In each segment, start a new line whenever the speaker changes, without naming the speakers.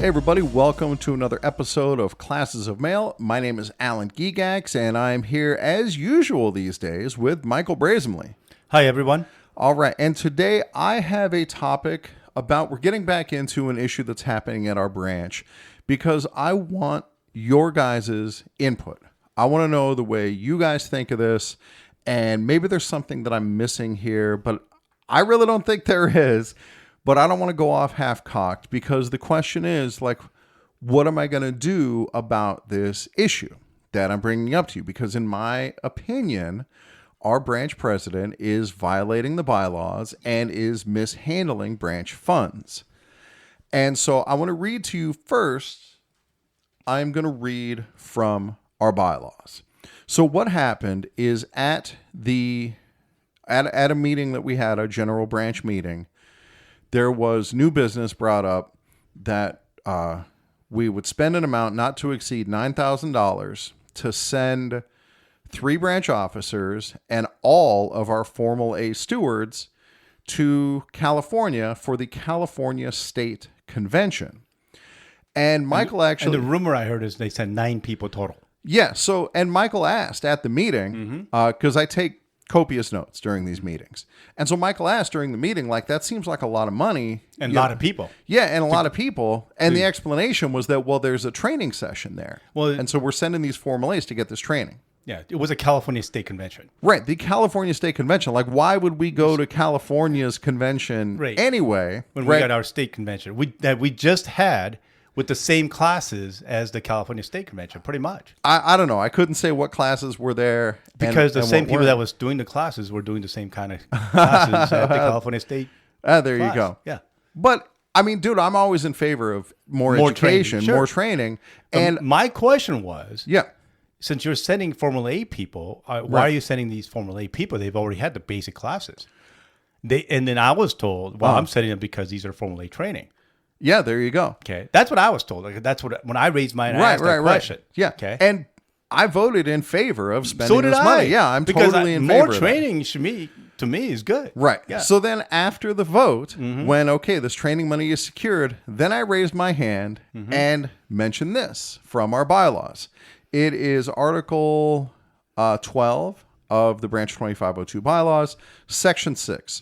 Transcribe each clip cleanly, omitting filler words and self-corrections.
Hey everybody, welcome to another episode of Classes of Mail. My name is Alan Gigax, and I'm here as usual these days with Michael Brazenly.
Hi everyone.
All right, and today I have a topic about, we're getting back into an issue that's happening at our branch because I want your guys' input. I want to know the way you guys think of this, and maybe there's something that I'm missing here, but I really don't think there is. But I don't want to go off half-cocked because the question is, like, what am I going to do about this issue that I'm bringing up to you? Because in my opinion, our branch president is violating the bylaws and is mishandling branch funds. And so I want to read to you first. I'm going to read from our bylaws. So what happened is at a meeting that we had, a general branch meeting, there was new business brought up that we would spend an amount not to exceed $9,000 to send 3 branch officers and all of our Formal A stewards to California for the California State Convention. And Michael
And the rumor I heard is they sent 9 people total.
Yeah, and Michael asked at the meeting, because I take copious notes during these meetings. And so Michael asked during the meeting, like, that seems like a lot of money.
And a lot of people.
Yeah, and a lot of people. And the explanation was that, well, there's a training session there. And so we're sending these Formal A's to get this training.
Yeah, it was a California State Convention.
Right, the California State Convention. Like, why would we go to California's convention anyway?
When we got our state convention that we just had with the same classes as the California State Convention, pretty much.
I don't know. I couldn't say what classes were there.
Because the same people that was doing the classes were doing the same kind of classes at the California State
There you go.
Yeah.
But, I mean, dude, I'm always in favor of more education, more training. And
my question was,
yeah,
since you're sending Formal A people, why are you sending these Formal A people? They've already had the basic classes. And then I was told, well, I'm sending them because these are Formal A training.
Yeah, there you go.
Okay, that's what I was told. Like, that's what when I raised my question.
Yeah.
Okay,
and I voted in favor of spending this money. Yeah, I'm totally in favor
more
of that.
training to me is good.
Right.
Yeah.
So then after the vote, when this training money is secured, then I raised my hand and mentioned this from our bylaws. It is Article 12 of the Branch 2502 bylaws, Section 6.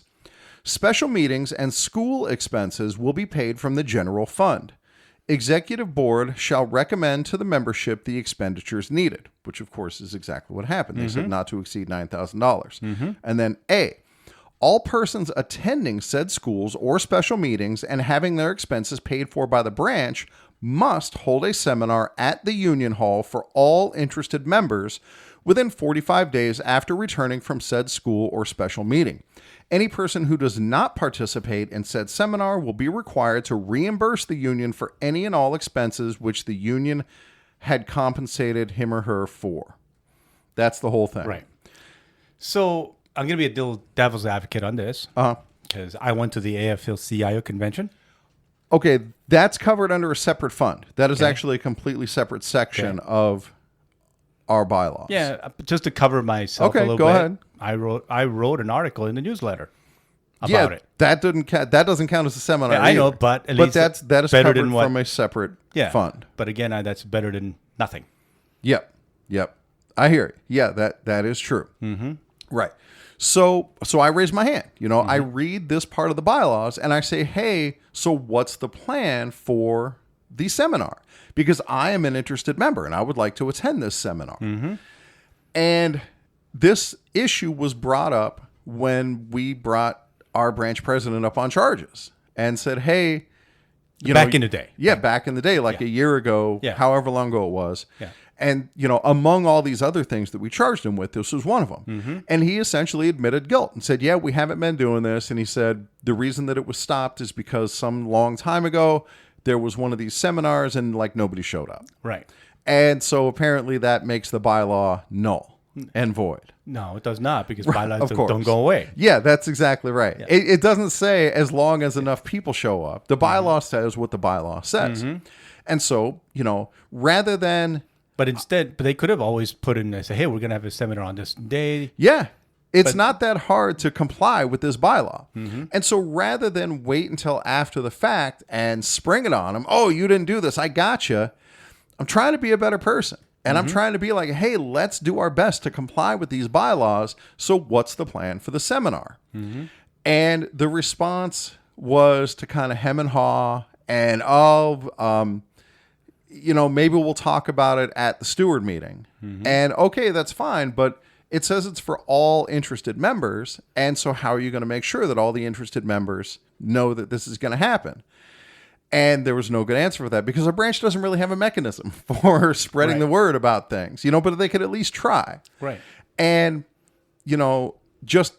Special meetings and school expenses will be paid from the general fund. Executive board shall recommend to the membership the expenditures needed, which of course is exactly what happened. They said not to exceed $9,000. And then A, all persons attending said schools or special meetings and having their expenses paid for by the branch must hold a seminar at the Union Hall for all interested members within 45 days after returning from said school or special meeting. Any person who does not participate in said seminar will be required to reimburse the union for any and all expenses which the union had compensated him or her for. That's the whole thing.
Right. So I'm going to be a devil's advocate on this because I went to the AFL-CIO convention.
Okay, that's covered under a separate fund. That is actually a completely separate section of our bylaws.
Yeah, just to cover myself a little bit.
Okay, go ahead.
I wrote an article in the newsletter about it.
That doesn't count as a seminar.
Yeah, I know, but at least
that is
better
covered
than what,
from a separate fund.
But again, that's better than nothing.
Yep. I hear you. Yeah, that is true. Right. So I raise my hand. I read this part of the bylaws and I say, hey, so what's the plan for the seminar? Because I am an interested member and I would like to attend this seminar. And this issue was brought up when we brought our branch president up on charges and said, hey,
back in the day.
Yeah, back in the day, like a year ago, however long ago it was.
Yeah.
And, among all these other things that we charged him with, this was one of them. And he essentially admitted guilt and said, yeah, we haven't been doing this. And he said the reason that it was stopped is because some long time ago, there was one of these seminars and nobody showed up.
Right.
And so apparently that makes the bylaw null and void.
No, it does not because bylaws don't go away.
Yeah, that's exactly right. Yeah. It doesn't say as long as enough people show up. The bylaw says what the bylaw says. And so, rather than...
But they could have always put in and say, hey, we're going to have a seminar on this day.
Yeah. It's not that hard to comply with this bylaw. And so rather than wait until after the fact and spring it on them, oh, you didn't do this, I gotcha. I'm trying to be a better person. And I'm trying to be like, hey, let's do our best to comply with these bylaws. So what's the plan for the seminar? And the response was to kind of hem and haw and, maybe we'll talk about it at the steward meeting. And okay, that's fine. But it says it's for all interested members. And so how are you going to make sure that all the interested members know that this is going to happen? And there was no good answer for that because our branch doesn't really have a mechanism for spreading the word about things, but they could at least try.
Right.
And, just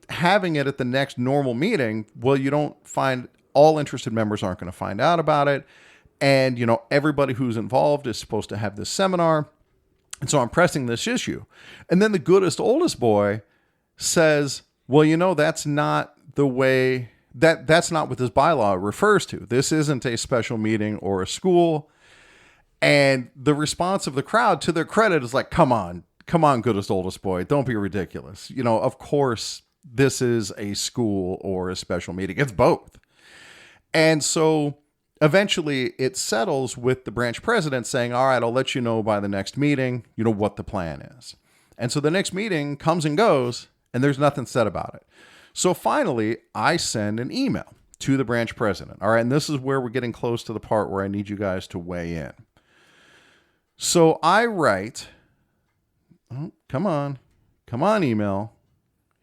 having it at the next normal meeting, well, you don't find all interested members aren't going to find out about it. And, everybody who's involved is supposed to have this seminar. And so I'm pressing this issue. And then the goodest, oldest boy says, well, that's not the way, that's not what this bylaw refers to. This isn't a special meeting or a school. And the response of the crowd, to their credit, is like, come on, goodest, oldest boy. Don't be ridiculous. Of course, this is a school or a special meeting. It's both. And so eventually it settles with the branch president saying, all right, I'll let you know by the next meeting, what the plan is. And so the next meeting comes and goes, and there's nothing said about it. So finally, I send an email to the branch president. All right, and this is where we're getting close to the part where I need you guys to weigh in. So I write, come on, email.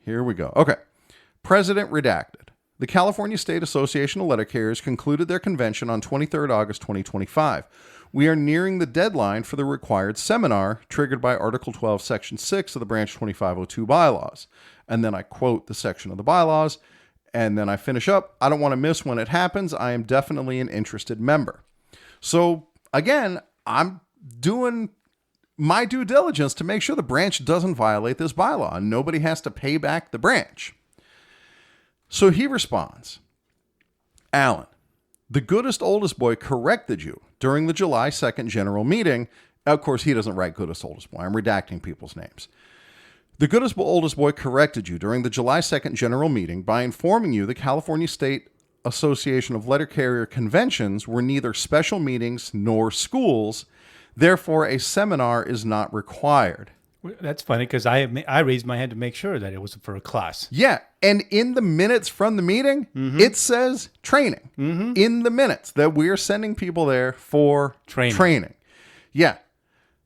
Here we go. Okay. President redacted. The California State Association of Letter Carriers concluded their convention on 23rd August 2025. We are nearing the deadline for the required seminar triggered by Article 12, Section 6 of the Branch 2502 bylaws. And then I quote the section of the bylaws, and then I finish up. I don't want to miss when it happens. I am definitely an interested member. So again, I'm doing my due diligence to make sure the branch doesn't violate this bylaw and nobody has to pay back the branch. So he responds, Alan, the goodest oldest boy corrected you during the July 2nd general meeting. Of course, he doesn't write goodest oldest boy. I'm redacting people's names. The goodest oldest boy corrected you during the July 2nd general meeting by informing you the California State Association of Letter Carrier conventions were neither special meetings nor schools. Therefore, a seminar is not required.
That's funny because I raised my hand to make sure that it was for a class.
Yeah. And in the minutes from the meeting, it says training. In the minutes that we're sending people there for training. Yeah.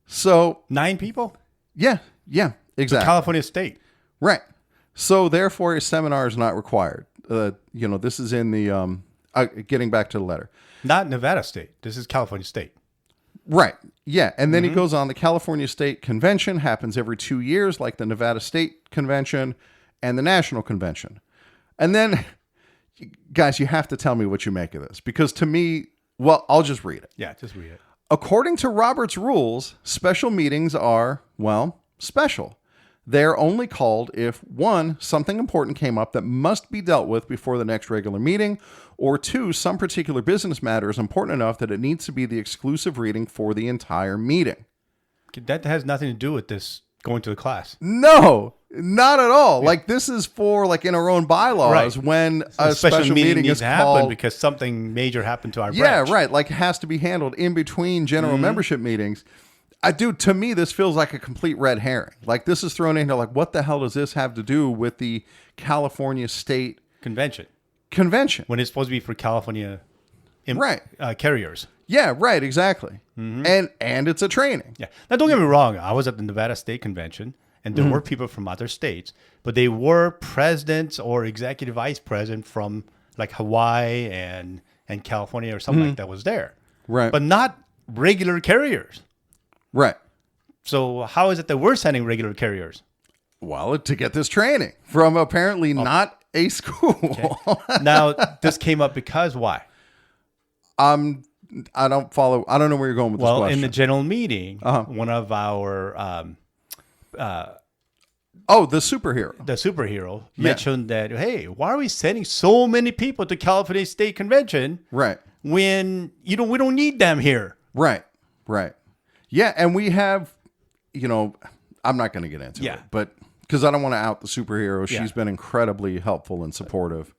So
9 people?
Yeah. Exactly.
The California State.
Right. So therefore, a seminar is not required. This is in the, getting back to the letter.
Not Nevada State. This is California State.
Right. Yeah. And then he goes on, the California State Convention happens every 2 years, like the Nevada State Convention and the National Convention. And then, guys, you have to tell me what you make of this. Because to me, well, I'll just read it.
Yeah, just read it.
According to Robert's rules, special meetings are, well, special. They're only called if, 1, something important came up that must be dealt with before the next regular meeting, or 2, some particular business matter is important enough that it needs to be the exclusive reading for the entire meeting.
That has nothing to do with this going to the class.
No, not at all. Yeah. Like this is for like in our own bylaws when a special meeting is called
because something major happened to our branch.
Yeah, right. Like it has to be handled in between general membership meetings. To me, this feels like a complete red herring. Like this is thrown into like, what the hell does this have to do with the California State
Convention?
When
it's supposed to be for California carriers.
Yeah, right, exactly. And it's a training.
Yeah. Now, don't get me wrong. I was at the Nevada State Convention, and there were people from other states, but they were presidents or executive vice president from like Hawaii and California or something like that was there.
Right.
But not regular carriers.
Right.
So how is it that we're sending regular carriers?
Well, to get this training from apparently not a school.
Okay. Now, this came up because why?
I don't follow. I don't know where you're going with this question.
Well, in the general meeting, one of our
the superhero
mentioned that, hey, why are we sending so many people to California State Convention?
Right.
When we don't need them here.
Right. Yeah, and we have, I'm not going to get into it, but because I don't want to out the superhero.
Yeah.
She's been incredibly helpful and supportive.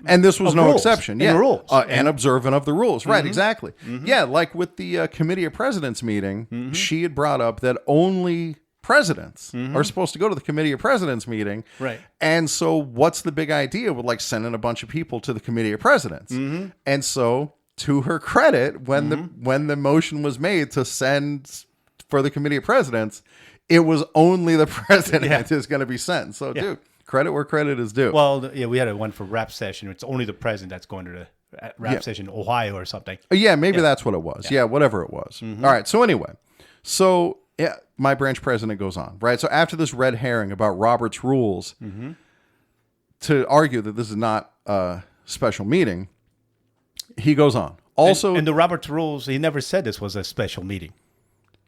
And this was
Of
no
rules.
exception.
And rules.
And observant of the rules. Right, exactly. Yeah, like with the Committee of Presidents meeting, she had brought up that only presidents are supposed to go to the Committee of Presidents meeting.
Right.
And so what's the big idea with like sending a bunch of people to the Committee of Presidents? And so to her credit, when the motion was made to send for the Committee of Presidents, it was only the president is going to be sent. So, dude, credit where credit is due.
Well, yeah, we had one for rap session. It's only the president that's going to the rap session in Ohio or something.
Yeah, maybe that's what it was. Yeah, whatever it was. All right. So anyway, my branch president goes on, right? So after this red herring about Robert's rules to argue that this is not a special meeting, he goes on. Also,
and the Roberts rules, he never said this was a special meeting.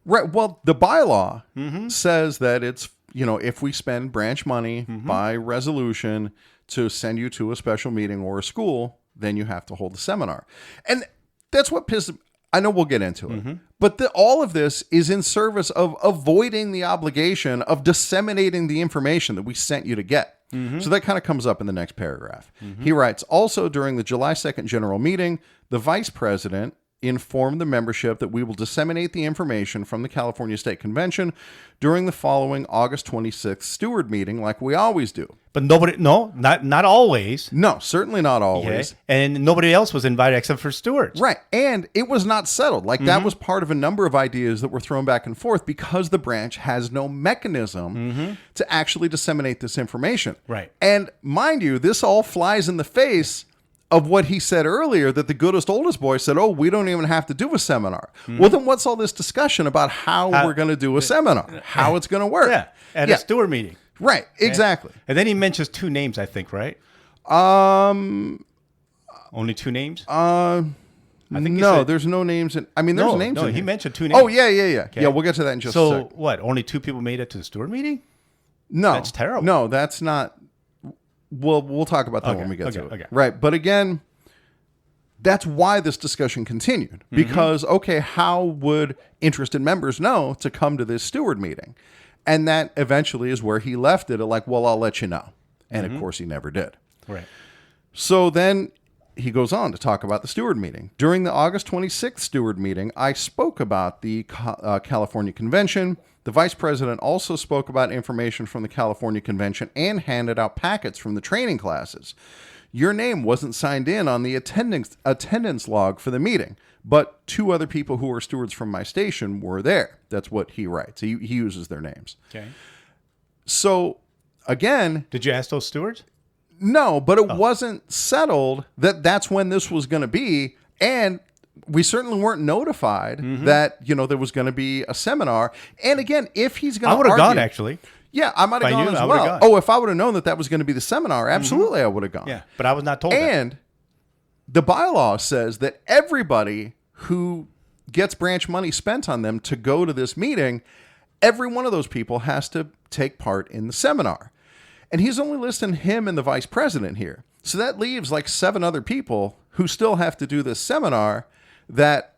Right. Well, the bylaw says that it's, if we spend branch money by resolution to send you to a special meeting or a school, then you have to hold a seminar. And that's what pisses. I know we'll get into it, but all of this is in service of avoiding the obligation of disseminating the information that we sent you to get. So that kind of comes up in the next paragraph. He writes, also during the July 2nd general meeting, the vice president informed the membership that we will disseminate the information from the California State Convention during the following August 26th steward meeting like we always do.
But not always.
No, certainly not always.
Okay. And nobody else was invited except for stewards.
Right. And it was not settled. Like that was part of a number of ideas that were thrown back and forth because the branch has no mechanism to actually disseminate this information.
Right.
And mind you, this all flies in the face of what he said earlier, that the goodest oldest boy said, oh, we don't even have to do a seminar. Well, then what's all this discussion about how we're going to do a seminar, how it's going to work?
Yeah, at a steward meeting.
Right, exactly.
And then he mentions two names, I think, right? Only two names?
I think no, there's no names. There's names in
he
here.
mentioned two names.
Oh, yeah. Yeah, we'll get to that in just a
So,
sec.
what, only two people made it to the steward meeting?
No.
That's terrible.
No, that's not. We'll talk about that when we get to it.
Okay.
Right. But again, that's why this discussion continued. Because, how would interested members know to come to this steward meeting? And that eventually is where he left it at like, well, I'll let you know. And of course, he never did.
Right.
So then he goes on to talk about the steward meeting. During the August 26th steward meeting, I spoke about the California Convention. The vice president also spoke about information from the California Convention and handed out packets from the training classes. Your name wasn't signed in on the attendance log for the meeting, but two other people who were stewards from my station were there. That's what he writes. He uses their names.
Okay.
So, again...
Did you ask those stewards?
No, but it wasn't settled that that's when this was going to be, and we certainly weren't notified that, there was going to be a seminar. And again, if he's going to
I would have gone, actually.
Yeah, I might have gone as well. Gone. Oh, if I would have known that was going to be the seminar, absolutely I would have gone.
Yeah, but I was not told
And the bylaw says that everybody who gets branch money spent on them to go to this meeting, every one of those people has to take part in the seminar. And he's only listing him and the vice president here. So that leaves like 7 other people who still have to do this seminar that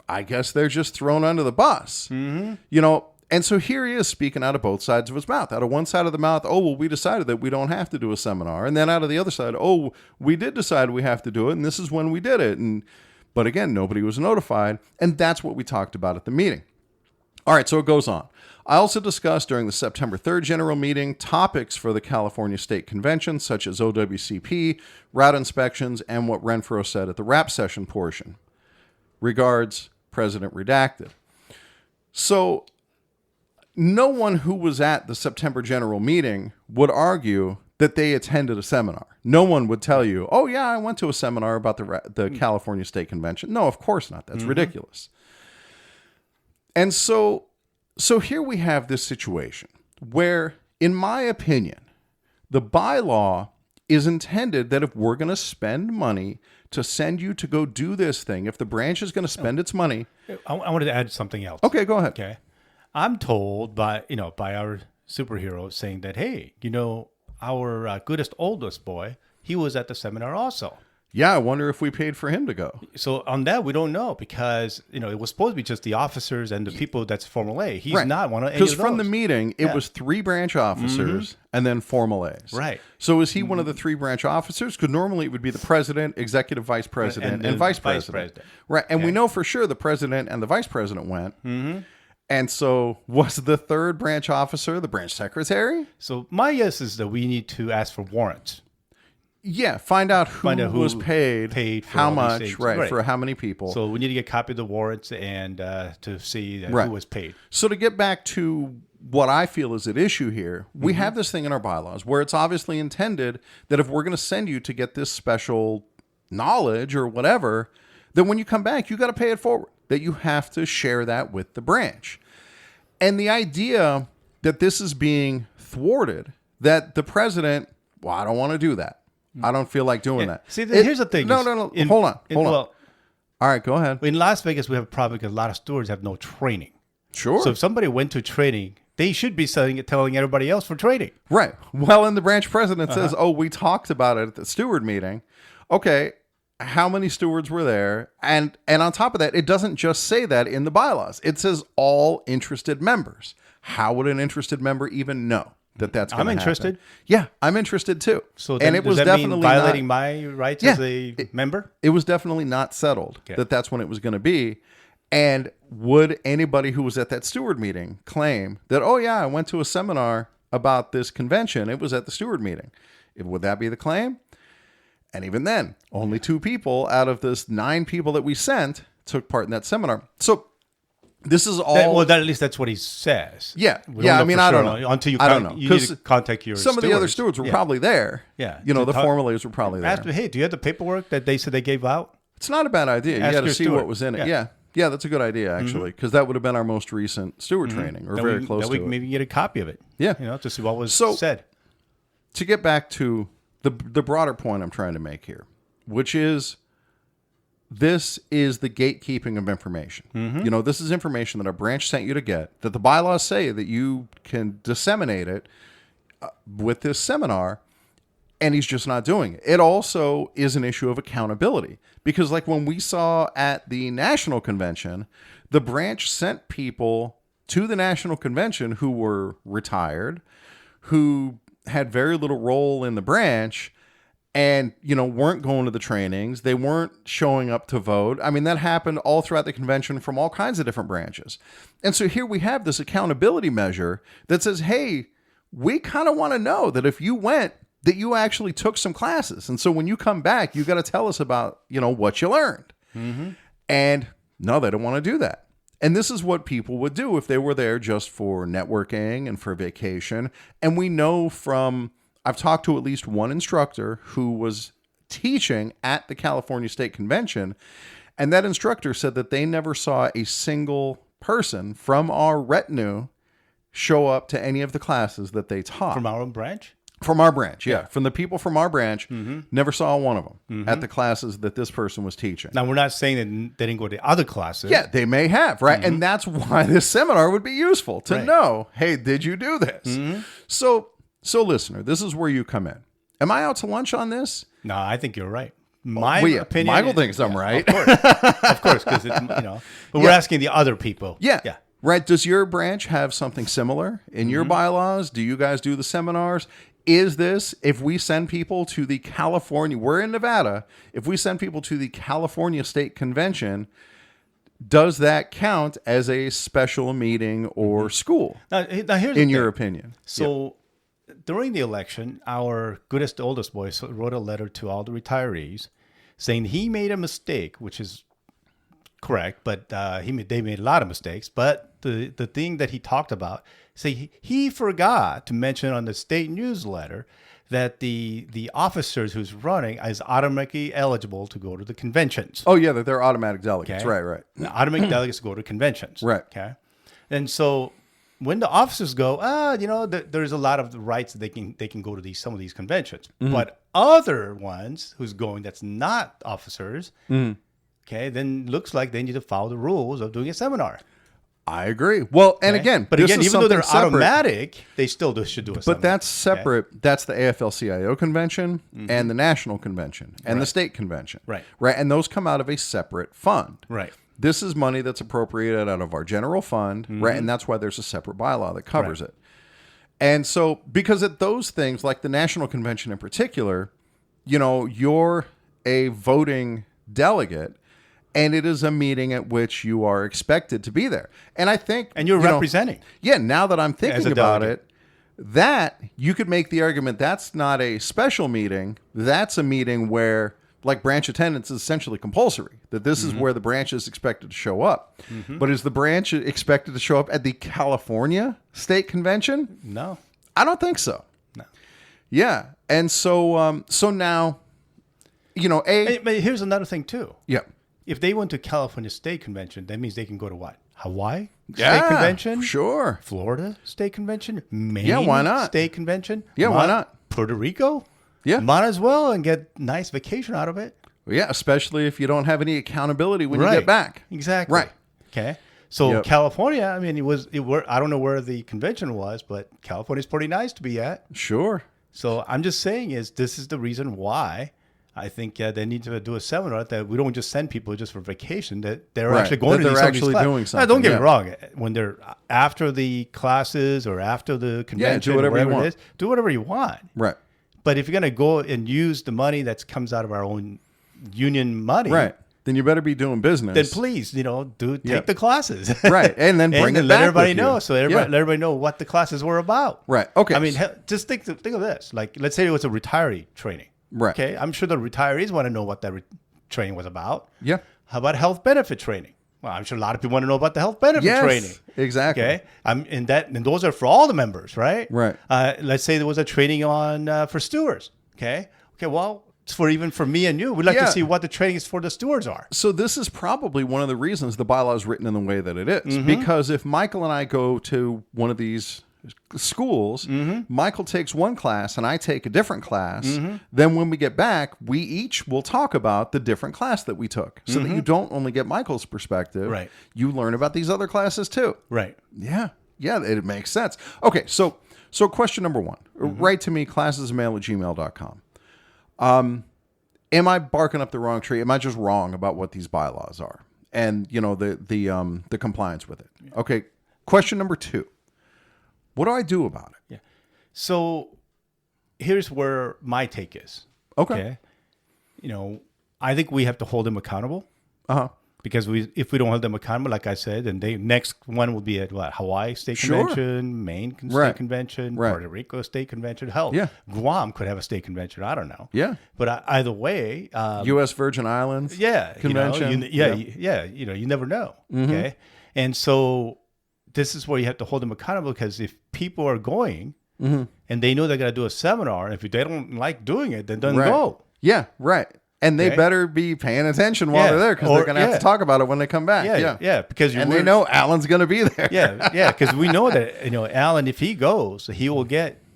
I guess they're just thrown under the bus. And so here he is speaking out of both sides of his mouth. Out of one side of the mouth, oh, well, we decided that we don't have to do a seminar. And then out of the other side, oh, we did decide we have to do it, and this is when we did it. But again, nobody was notified, and that's what we talked about at the meeting. All right, so it goes on. I also discussed during the September 3rd general meeting topics for the California State Convention, such as OWCP, route inspections, and what Renfro said at the rap session portion. Regards, President Redacted. So no one who was at the September general meeting would argue that they attended a seminar. No one would tell you, oh, yeah, I went to a seminar about the California State Convention. No, of course not. That's ridiculous. And so here we have this situation where, in my opinion, the bylaw is intended that if we're going to spend money to send you to go do this thing, if the branch is going to spend its money...
I wanted to add something else.
Okay, go ahead.
Okay. I'm told by our superhero saying that, hey, our goodest oldest boy, he was at the seminar also.
Yeah, I wonder if we paid for him to go.
So on that, we don't know because, it was supposed to be just the officers and the people that's Formal A. He's not one of any of those.
Because from the meeting, it was 3 branch officers and then Formal A's.
Right.
So is he one of the 3 branch officers? Because normally it would be the president, executive vice president, and vice president. Right. And we know for sure the president and the vice president went. And so was the 3rd branch officer the branch secretary?
So my guess is that we need to ask for warrants.
Yeah, find out who was paid
for
how
all
much,
these things.
right, for how many people.
So we need to get a copy of the warrants and to see who was paid.
So to get back to what I feel is at issue here, we have this thing in our bylaws where it's obviously intended that if we're going to send you to get this special knowledge or whatever, then when you come back, you got to pay it forward, that you have to share that with the branch. And the idea that this is being thwarted, that the president, well, I don't want to do that. I don't feel like doing that.
See, here's the thing.
No. Hold on. All right, go ahead.
In Las Vegas, we have a problem because a lot of stewards have no training.
Sure.
So if somebody went to training, they should be telling everybody else for training.
Right. Well, and the branch president says, oh, we talked about it at the steward meeting. Okay, how many stewards were there? And on top of that, it doesn't just say that in the bylaws. It says all interested members. How would an interested member even know that that's going to happen?
I'm interested.
Yeah, I'm interested too.
So then,
it was
does that
definitely
mean violating my rights as a member?
It was definitely not settled that that's when it was going to be. And would anybody who was at that steward meeting claim that, oh yeah, I went to a seminar about this convention. It was at the steward meeting. Would that be the claim? And even then, only 2 people out of this 9 people that we sent took part in that seminar. So this is all.
At least that's what he says.
Yeah. I mean, I don't know.
Until you need to contact your
some of the other stewards were probably there.
Yeah.
The Formal A's were probably there.
Hey, do you have the paperwork that they said they gave out?
It's not a bad idea. You got to see what was in it.
Yeah.
Yeah, that's a good idea, actually, because that would have been our most recent steward training, or very close to it.
We maybe get a copy of it.
Yeah.
To see what was said.
To get back to the broader point I'm trying to make here, which is this is the gatekeeping of information. This is information that our branch sent you to get, that the bylaws say that you can disseminate it with this seminar, and he's just not doing it. It also is an issue of accountability, because like when we saw at the national convention, the branch sent people to the national convention who were retired, who had very little role in the branch, and weren't going to the trainings. They weren't showing up to vote. I mean, that happened all throughout the convention from all kinds of different branches. And so here we have this accountability measure that says, hey, we kind of want to know that if you went, that you actually took some classes. And so when you come back, you got to tell us about, what you learned. And no, they don't want to do that. And this is what people would do if they were there just for networking and for vacation. And we know I've talked to at least one instructor who was teaching at the California State Convention, and that instructor said that they never saw a single person from our retinue show up to any of the classes that they taught.
From our own branch?
From our branch, yeah. From the people from our branch, never saw one of them at the classes that this person was teaching.
Now, we're not saying that they didn't go to other classes.
Yeah, they may have, right? And that's why this seminar would be useful, to know, hey, did you do this? So listener, this is where you come in. Am I out to lunch on this?
No, I think you're right. My opinion.
Michael thinks I'm right.
Of course, because but we're asking the other people.
Yeah. Right. Does your branch have something similar in your bylaws? Do you guys do the seminars? Is this, if we send people to the California, we're in Nevada, if we send people to the California State Convention, does that count as a special meeting or school?
Now here's
in your opinion.
So during the election, our goodest oldest boy wrote a letter to all the retirees saying he made a mistake, which is correct, but they made a lot of mistakes. But the thing that he talked about, say he forgot to mention on the state newsletter that the officers who's running is automatically eligible to go to the conventions.
Oh yeah, that they're automatic delegates. Okay? Right.
Now, automatic delegates go to conventions.
Right.
Okay. And so when the officers go, there's a lot of rights that they can go to some of these conventions, but other ones who's going that's not officers. Okay, then looks like they need to follow the rules of doing a seminar.
I agree. Well, and
Okay?
again,
But
this
again,
is
even though they're
something separate.
automatic, they still should do a
But
seminar.
that's separate. That's the AFL-CIO convention and the national convention and the state convention.
Right.
Right. And those come out of a separate fund.
Right.
This is money that's appropriated out of our general fund, right? And that's why there's a separate bylaw that covers it. And so, because at those things, like the national convention in particular, you're a voting delegate, and it is a meeting at which you are expected to be there. And I think,
And you're representing.
now that I'm thinking
a
about
delegate.
it, that you could make the argument that's not a special meeting. That's a meeting where, like, branch attendance is essentially compulsory, that this is where the branch is expected to show up. But is the branch expected to show up at the California State Convention?
No.
I don't think so.
No.
Yeah. And so now,
But here's another thing, too.
yeah.
If they went to California State Convention, that means they can go to what? Hawaii
Yeah,
State Convention?
sure.
Florida State Convention? Maine
Yeah, why not?
State Convention?
Yeah, why not?
Puerto Rico?
Yeah.
Might as well and get nice vacation out of it.
Yeah, especially if you don't have any accountability when you
Right.
get back.
Exactly.
Right.
Okay. So
Yep.
California, I mean, I don't know where the convention was, but California's pretty nice to be at.
Sure.
So I'm just saying this is the reason why I think they need to do a seminar, that we don't just send people just for vacation, that they're
Right.
actually going
That
to
they're actually doing
Now, don't get
something,
me wrong. When they're after the classes or after the convention,
whatever you
wherever
want.
it is, do whatever you want.
Right.
But if you're going to go and use the money that comes out of our own union money,
Right. Then you better be doing business.
then please, take
Yep.
the classes.
Right. And then bring it
let
back
everybody
with you.
know, so let everybody know what the classes were about.
Right. Okay.
I mean, just think of this. Like, let's say it was a retiree training.
Right.
Okay. I'm sure the retirees want to know what that training was about.
Yeah.
How about health benefit training? Well, I'm sure a lot of people want to know about the health benefit
Yes,
training.
exactly.
Okay. And those are for all the members, right?
Right.
Let's say there was a training on for stewards. Okay. Okay. Well, it's for me and you. We'd like
Yeah.
to see what the training is for the stewards are.
So this is probably one of the reasons the bylaw is written in the way that it is. Because if Michael and I go to one of these schools, Michael takes one class and I take a different class, then when we get back, we each will talk about the different class that we took, so that you don't only get Michael's perspective,
Right.
you learn about these other classes too.
Right.
Yeah. Yeah, it makes sense. Okay, so question number one, write to me, classesmail@gmail.com. Am I barking up the wrong tree? Am I just wrong about what these bylaws are? And, the compliance with it. Okay, question number two. What do I do about it?
Yeah. So here's where my take is.
Okay.
I think we have to hold them accountable,
Uh-huh.
because if we don't hold them accountable, like I said, then next one will be at Hawaii State
Sure.
Convention, Maine State
Right.
Convention,
Right.
Puerto Rico State Convention. Hell,
Yeah.
Guam could have a state convention. I don't know.
Yeah.
But either way,
U.S. Virgin Islands.
yeah,
Convention.
you never know. Okay, and so this is where you have to hold them accountable, because if people are going and they know they're going to do a seminar, if they don't like doing it, then don't
Right.
go.
Yeah, right. And they
Okay.
better be paying attention while
Yeah.
they're there, because
Or-
they're going to have
yeah.
to talk about it when they come back.
Yeah, because
And they know Alan's going to be there.
yeah, because we know that Alan, if he goes, he will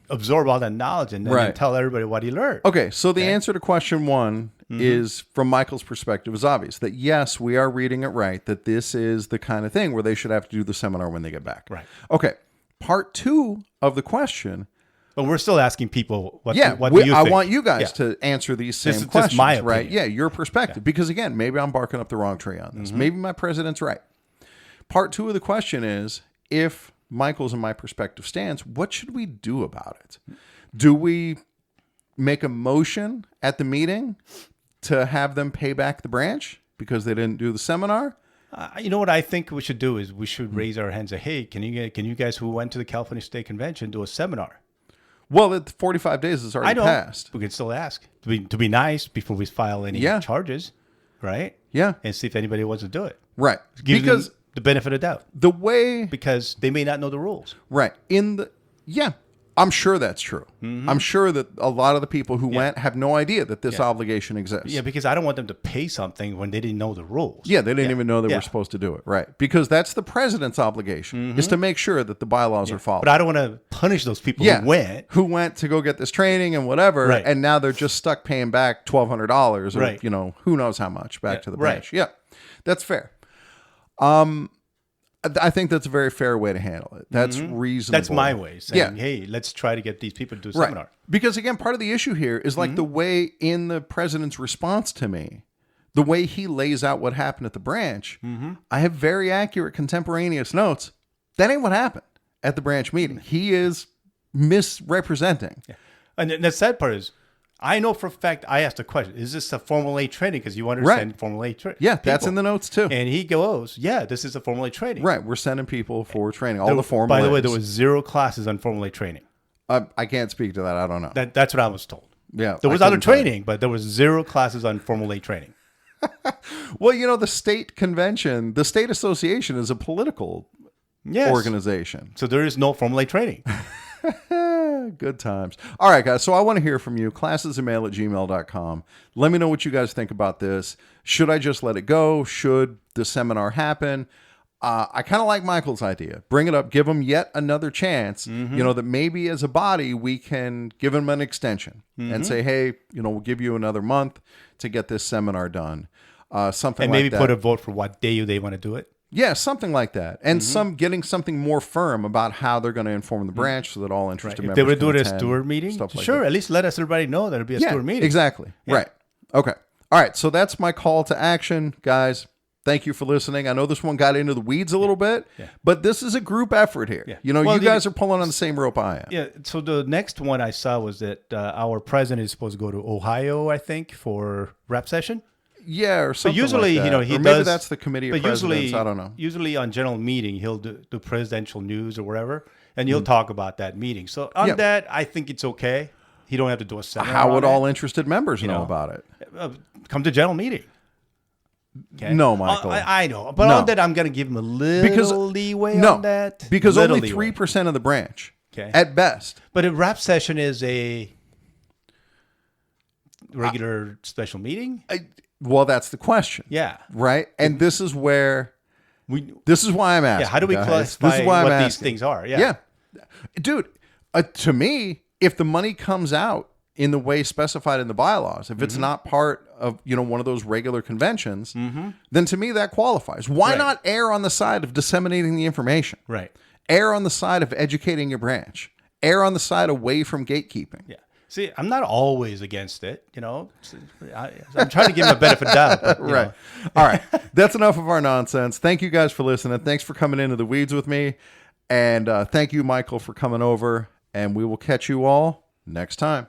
absorb all that knowledge and then
Right.
tell everybody what he learned.
Okay, so the answer to question one is, from Michael's perspective, is obvious, that yes, we are reading it right, that this is the kind of thing where they should have to do the seminar when they get back.
Right.
Okay, part two of the question.
But we're still asking people what do you
I
think?
want you guys
Yeah.
to answer these same
This is just
questions,
my
right?
opinion.
Yeah, your perspective. Because again, maybe I'm barking up the wrong tree on this. Maybe my president's right. Part two of the question is, if Michael's and my perspective stands, what should we do about it? Do we make a motion at the meeting to have them pay back the branch because they didn't do the seminar?
You know what I think we should do is we should raise our hands and say, hey, can you guys who went to the California State Convention do a seminar?
Well, the 45 days has already passed.
We can still ask to be nice before we file any
Yeah.
charges, right?
Yeah,
And see if anybody wants to do it.
right.
Give
Because
them the benefit of doubt,
the way...
because they may not know the rules.
Right. I'm sure that's true. I'm sure that a lot of the people who went have no idea that this obligation exists.
Yeah, because I don't want them to pay something when they didn't know the rules.
Yeah, they didn't even know they
Yeah.
were supposed to do it. Right. Because that's the president's obligation, is to make sure that the bylaws are followed.
But I don't want to punish those people who went.
to go get this training and whatever,
Right.
and now they're just stuck paying back $1,200 or,
Right.
who knows how much back to the
right.
branch. Yeah, that's fair. I think that's a very fair way to handle it. That's reasonable.
That's my way, saying, hey, let's try to get these people to do a seminar.
Because again, part of the issue here is like the way in the president's response to me, the way he lays out what happened at the branch, I have very accurate contemporaneous notes. That ain't what happened at the branch meeting. He is misrepresenting.
Yeah. And the sad part is, I know for a fact, I asked a question, is this a Formal A training? Because you understand Formal A training.
Yeah, that's in the notes too.
And he goes, yeah, this is a Formal A training.
Right, we're sending people for training. All the formal
By the way,
A's.
there was 0 classes on Formal A training.
I can't speak to that. I don't know.
That's what I was told.
Yeah,
There was other training, but there was 0 classes on Formal A training.
Well, you know, the state convention, the state association is a political organization.
So there is no Formal A training.
Good times. All right, guys. So I want to hear from you. Classesandmail@gmail.com. Let me know what you guys think about this. Should I just let it go? Should the seminar happen? I kind of like Michael's idea. Bring it up. Give them yet another chance. You know, that maybe as a body, we can give them an extension and say, hey, you know, we'll give you another month to get this seminar done. Something
and
like
maybe
that.
put a vote for what day they want to do it.
Yeah, something like that. And getting something more firm about how they're going to inform the branch so that all interested members
If they would do
can
it
attend,
at a steward meeting,
stuff like
sure,
that.
at least let us everybody know that it'll be a steward meeting.
Exactly. Yeah. Right. Okay. All right. So that's my call to action, guys. Thank you for listening. I know this one got into the weeds a little bit, but this is a group effort here.
Yeah.
You know,
Well,
you guys are pulling on the same rope I am.
Yeah. So the next one I saw was that our president is supposed to go to Ohio, I think, for rep session.
Yeah, or something
usually,
like that.
you know, he
or maybe
does.
that's the committee of presidents. I don't know.
Usually on general meeting, he'll do presidential news or wherever, and he'll talk about that meeting. So on that, I think it's okay. He don't have to do a seminar.
How would
on
all
it.
interested members know about it?
Come to general meeting? Okay.
No, Michael.
I know, but on that, I'm going to give him a little leeway on that.
Because
Little
only
leeway.
3% of the branch, at best.
But a rep session is a regular special meeting.
Well, that's the question.
Yeah.
Right? And this is where this is why I'm asking.
Yeah, how do we
guys.
classify
this is why
what
I'm
these
asking.
things are? Yeah.
Dude, to me, if the money comes out in the way specified in the bylaws, if it's not part of, you know, one of those regular conventions, then to me that qualifies. Why not err on the side of disseminating the information?
Right.
Err on the side of educating your branch. Err on the side away from gatekeeping.
Yeah. See, I'm not always against it, you know. I'm trying to give him a benefit of doubt. But,
Right. All right. That's enough of our nonsense. Thank you guys for listening. Thanks for coming into the weeds with me. And thank you, Michael, for coming over. And we will catch you all next time.